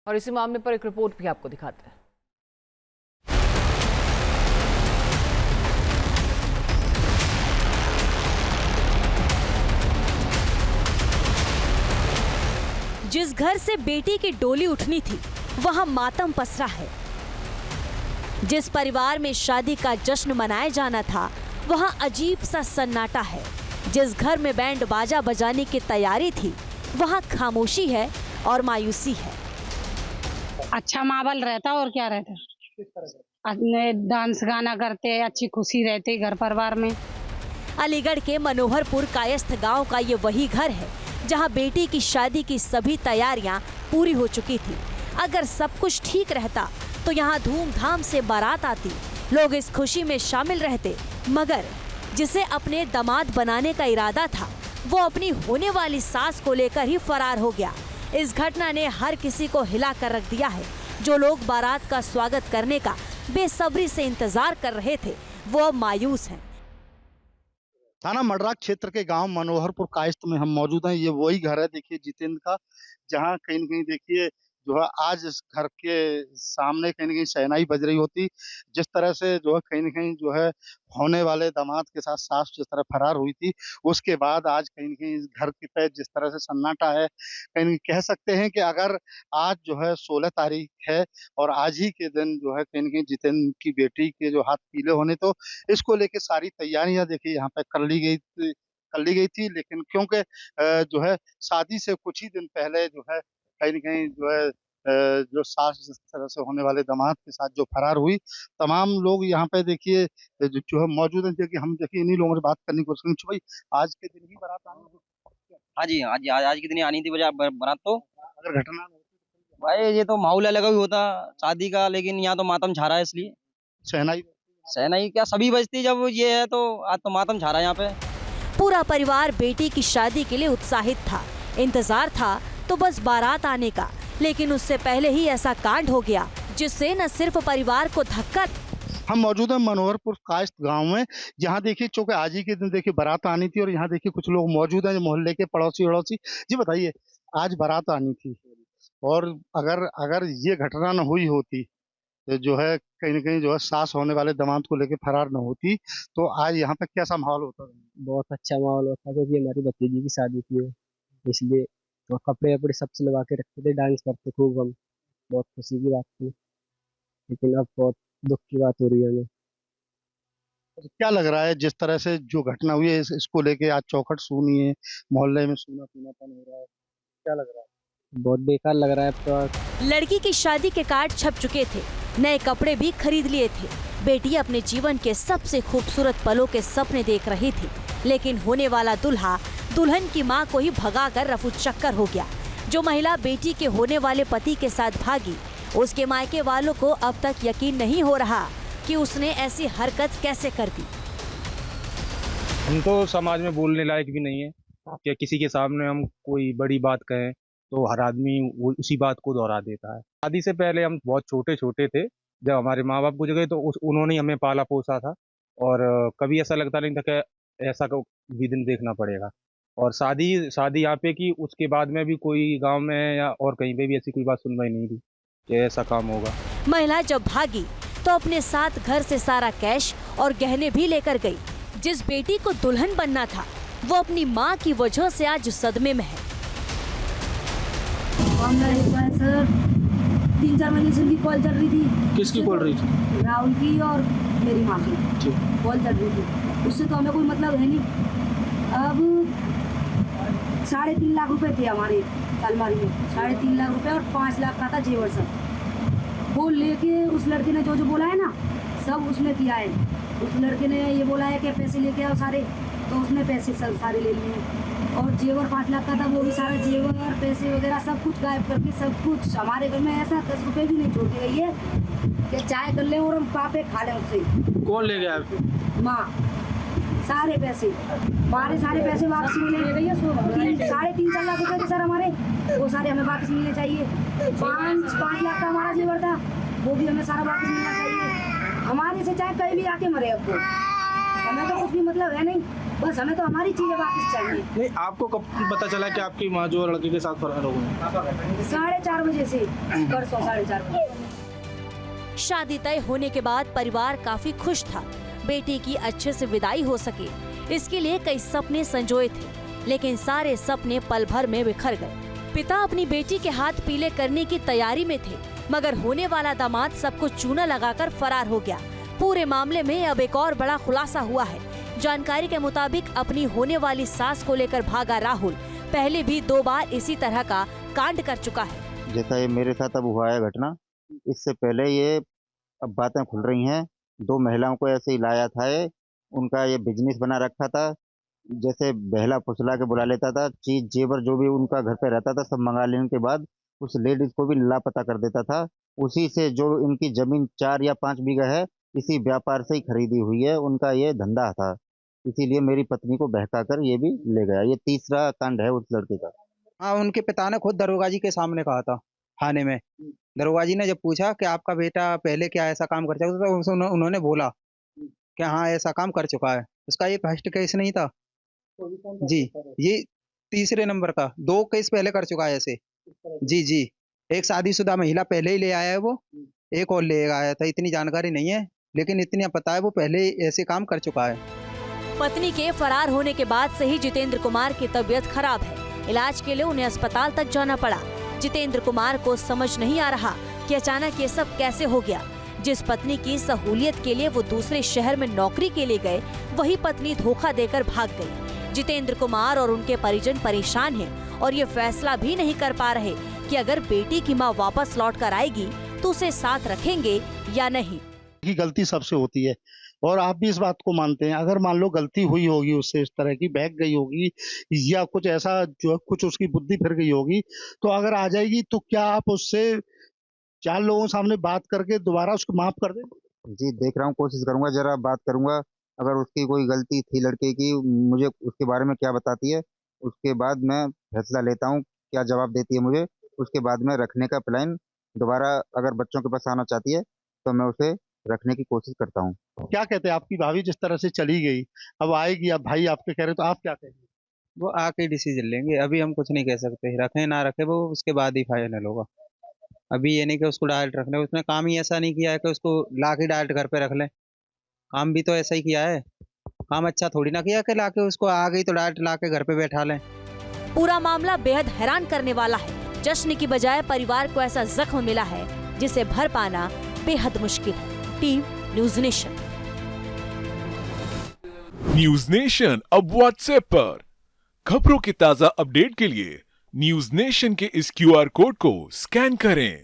और इसी मामले पर एक रिपोर्ट भी आपको दिखाते हैं। जिस घर से बेटी की डोली उठनी थी वहां मातम पसरा है। जिस परिवार में शादी का जश्न मनाया जाना था वहां अजीब सा सन्नाटा है। जिस घर में बैंड बाजा बजाने की तैयारी थी वहां खामोशी है और मायूसी है। अच्छा माहौल रहता और क्या रहता, डांस गाना करते, अच्छी खुशी रहती घर परिवार में। अलीगढ़ के मनोहरपुर कायस्थ गांव का ये वही घर है जहां बेटी की शादी की सभी तैयारियां पूरी हो चुकी थी। अगर सब कुछ ठीक रहता तो यहाँ धूमधाम से बारात आती, लोग इस खुशी में शामिल रहते, मगर जिसे अपने दामाद बनाने का इरादा था वो अपनी होने वाली सास को लेकर ही फरार हो गया। इस घटना ने हर किसी को हिला कर रख दिया है। जो लोग बारात का स्वागत करने का बेसब्री से इंतजार कर रहे थे वो अब मायूस हैं। थाना मडराक क्षेत्र के गांव मनोहरपुर कायस्थ में हम मौजूद हैं। ये वही घर है देखिए जितेंद्र का, जहां कहीं न कहीं देखिए जो है आज इस घर के सामने कहीं न कहीं शहनाई बज रही होती। जिस तरह से जो है कहीं न कहीं जो है होने वाले दामाद के साथ सास जिस तरह फरार हुई थी, उसके बाद आज कहीं न कहीं इस घर के पे जिस तरह से सन्नाटा है, कहीं न कहीं कह सकते हैं कि अगर आज जो है 16 तारीख है और आज ही के दिन जो है कहीं न कहीं जितेंद्र की बेटी के जो हाथ पीले होने, तो इसको लेके सारी तैयारियां देखिए यहाँ पे कर ली गई थी। लेकिन क्योंकि जो है शादी से कुछ ही दिन पहले जो है कहीं न कहीं जो है जो सास जिस तरह से होने वाले दामाद के साथ जो फरार हुई, तमाम लोग यहाँ पे देखिए जो है मौजूद हैं। देखिए हम देखिए इन्हीं लोगों से बात करने की कोशिश करेंगे। भाई आज के दिन ही बारात आनी है? हाँ जी, आज के दिन ही आनी थी बारात। तो अगर घटना न होती तो भाई ये तो माहौल अलग ही होता शादी का, लेकिन यहाँ तो मातम छा रहा है। इसलिए शहनाई सहनाई क्या सभी बजती, जब ये है तो आज तो मातम छा रहा है यहाँ पे। पूरा परिवार बेटी की शादी के लिए उत्साहित था। इंतजार था तो बस बारात आने का, लेकिन उससे पहले ही ऐसा कांड हो गया जिससे न सिर्फ परिवार को धक्का। हम मौजूद हैं मनोहरपुर कायस्थ गांव में, जहां देखिए चूंकि आज ही के दिन देखिए बारात आनी थी और यहाँ देखिए कुछ लोग मौजूद हैं जो मोहल्ले के पड़ोसी वड़ोसी। जी बताइए, आज बारात आनी थी और अगर अगर ये घटना न हुई होती तो जो है कहीं न कहीं जो है सास होने वाले दामाद को लेके फरार न होती, तो आज यहाँ पे कैसा माहौल होता? बहुत अच्छा माहौल होता क्योंकि हमारी भतीजी की शादी थी इसलिए तो कपड़े वपड़े सब सिलवा के रखते थे, डांस करते खूब हम। बहुत खुशी की बात थी, लेकिन अब बहुत दुख की बात हो रही है हमें। क्या लग रहा है जिस तरह से जो घटना हुई है इसको लेके आज चौखट सूनी है, मोहल्ले में सूना सूनापन हो रहा है, क्या लग रहा है? बहुत बेकार लग रहा है अब तो। लड़की की शादी के कार्ड छप चुके थे, नए कपड़े भी खरीद लिए थे। बेटी अपने जीवन के सबसे खूबसूरत पलों के सपने देख रही थी, लेकिन होने वाला दूल्हा दुल्हन की मां को ही भगाकर रफू चक्कर हो गया। जो महिला बेटी के होने वाले पति के साथ भागी, उसके मायके वालों को अब तक यकीन नहीं हो रहा कि उसने ऐसी हरकत कैसे कर दी। हम तो समाज में बोलने लायक भी नहीं है कि किसी के सामने हम कोई बड़ी बात कहें तो हर आदमी वो उसी बात को दोहरा देता है। शादी से पहले हम बहुत छोटे छोटे थे, जब हमारे माँ बाप गुजर गए तो उन्होंने हमें पाला पोसा था और कभी ऐसा लगता नहीं था कि ऐसा भी दिन देखना पड़ेगा। और शादी यहाँ पे की, उसके बाद में भी कोई गांव में या और कहीं पे भी ऐसी कोई बात सुनवाई नहीं थी कि ऐसा काम होगा। महिला जब भागी तो अपने साथ घर से सारा कैश और गहने भी लेकर गई। जिस बेटी को दुल्हन बनना था वो अपनी माँ की वजह से आज सदमे में है। सर 3-4 महीने से भी कॉल चल रही थी। किसकी कॉल रही थी? राहुल की और मेरी माँ की कॉल चल रही थी। उससे तो हमें कोई मतलब है नहीं। अब 3.5 लाख रुपए थे हमारे अलमारी में, 3.5 लाख रुपए और 5 लाख का था जेवर सब। वो लेके उस लड़के ने जो जो बोला है ना सब उसने किया है। उस लड़के ने ये बोला है कि पैसे लेके आओ सारे, तो उसने पैसे सब सारे ले लिए हैं। और जेवर 5 लाख का था, वो भी सारा जेवर पैसे वगैरह सब कुछ गायब करके सब कुछ। हमारे घर में ऐसा 10 रुपए भी नहीं छोड़ के गई है कि चाय कर ले और हम पापे खा लें उससे। कौन ले गया? माँ। सारे पैसे हमारे सारे पैसे वापस मिले। 3.5-4 लाख रुपए थे सर हमारे, वो सारे हमें वापस मिलने चाहिए। 5 लाख का हमारा जेवर था, वो भी हमें सारा वापस मिलना चाहिए। हमारे से चाहे कहीं भी आके मरे अब वो हमें तो कुछ भी मतलब है नहीं, बस हमें तो हमारी चीजें वापस चाहिए। नहीं, आपको कब पता चला कि आपकी माँ जो लड़के के साथ फरार हो गई? 4:30 बजे से, परसों 4:30 बजे। शादी तय होने के बाद परिवार काफी खुश था। बेटी की अच्छे से विदाई हो सके, इसके लिए कई सपने संजोए थे, लेकिन सारे सपने पल भर में बिखर गए। पिता अपनी बेटी के हाथ पीले करने की तैयारी में थे, मगर होने वाला दामाद सबको चूना लगाकर फरार हो गया। पूरे मामले में अब एक और बड़ा खुलासा हुआ है। जानकारी के मुताबिक अपनी होने वाली सास को लेकर भागा राहुल पहले भी 2 बार इसी तरह का कांड कर चुका है। जैसा ये मेरे साथ अब हुआ है घटना, इससे पहले ये अब बातें खुल रही हैं। 2 महिलाओं को ऐसे ही लाया था, ये उनका ये बिजनेस बना रखा था। जैसे बहला फुसला के बुला लेता था, चीज जेवर जो भी उनका घर पे रहता था सब मंगा लेने के बाद उस लेडीज को भी लापता कर देता था। उसी से जो इनकी जमीन 4 या 5 बीघा है, इसी व्यापार से ही खरीदी हुई है, उनका ये धंधा था। इसीलिए मेरी पत्नी को बहका कर ये भी ले गया। ये तीसरा कांड है उस लड़के का। हाँ, उनके पिता ने खुद दरोगा जी के सामने कहा था थाने में। दरोगा जी ने जब पूछा कि आपका बेटा पहले क्या ऐसा काम कर चुका था, तो उन्होंने बोला कि हाँ ऐसा काम कर चुका है। उसका ये फर्स्ट केस नहीं था जी, ये तीसरे नंबर का 2 केस पहले कर चुका है ऐसे। जी जी, एक शादीशुदा महिला पहले ही ले आया है, वो एक और ले आया था। इतनी जानकारी नहीं है, लेकिन इतनी पता है वो पहले ऐसे काम कर चुका है। पत्नी के फरार होने के बाद से ही जितेंद्र कुमार की तबीयत खराब है। इलाज के लिए उन्हें अस्पताल तक जाना पड़ा। जितेंद्र कुमार को समझ नहीं आ रहा कि अचानक ये सब कैसे हो गया। जिस पत्नी की सहूलियत के लिए वो दूसरे शहर में नौकरी के लिए गए, वही पत्नी धोखा देकर भाग गई। जितेंद्र कुमार और उनके परिजन परेशान हैं और ये फैसला भी नहीं कर पा रहे कि अगर बेटी की मां वापस लौट कर आएगी तो उसे साथ रखेंगे या नहीं। की गलती सबसे होती है और आप भी इस बात को मानते हैं। अगर मान लो गलती हुई होगी, उससे इस तरह की बहक गई होगी या कुछ ऐसा जो कुछ उसकी बुद्धि फिर गई होगी, तो अगर आ जाएगी तो क्या आप उससे 4 लोगों के सामने बात करके दोबारा उसको माफ कर दें? जी देख रहा हूँ, कोशिश करूंगा, जरा बात करूंगा। अगर उसकी कोई गलती थी लड़के की, मुझे उसके बारे में क्या बताती है, उसके बाद मैं फैसला लेता हूँ क्या जवाब देती है मुझे। उसके बाद में रखने का प्लान दोबारा अगर बच्चों के पास आना चाहती है तो मैं उसे रखने की कोशिश करता हूँ। क्या कहते हैं आपकी भाभी जिस तरह से चली गई, अब आएगी, अब भाई आपके कह रहे तो आप क्या कहेंगे? वो आके डिसीजन लेंगे, अभी हम कुछ नहीं कह सकते। रखें ना रखे वो उसके बाद ही फाइनल होगा। अभी ये नहीं कि उसको डायरेक्ट रखना है। उसने काम ही ऐसा नहीं किया है कि उसको ला के डायरेक्ट घर पे रख लें। काम भी तो ऐसा ही किया है। काम अच्छा थोड़ी ना किया कि ला के उसको आ गई तो डायरेक्ट ला के घर पे बैठा लें। पूरा मामला बेहद हैरान करने वाला है। जश्न की बजाय परिवार को ऐसा जख्म मिला है जिसे भर पाना बेहद मुश्किल है। Team news nation. News nation अब व्हाट्सएप पर खबरों के ताजा अपडेट के लिए न्यूज़ नेशन के इस QR कोड को स्कैन करें।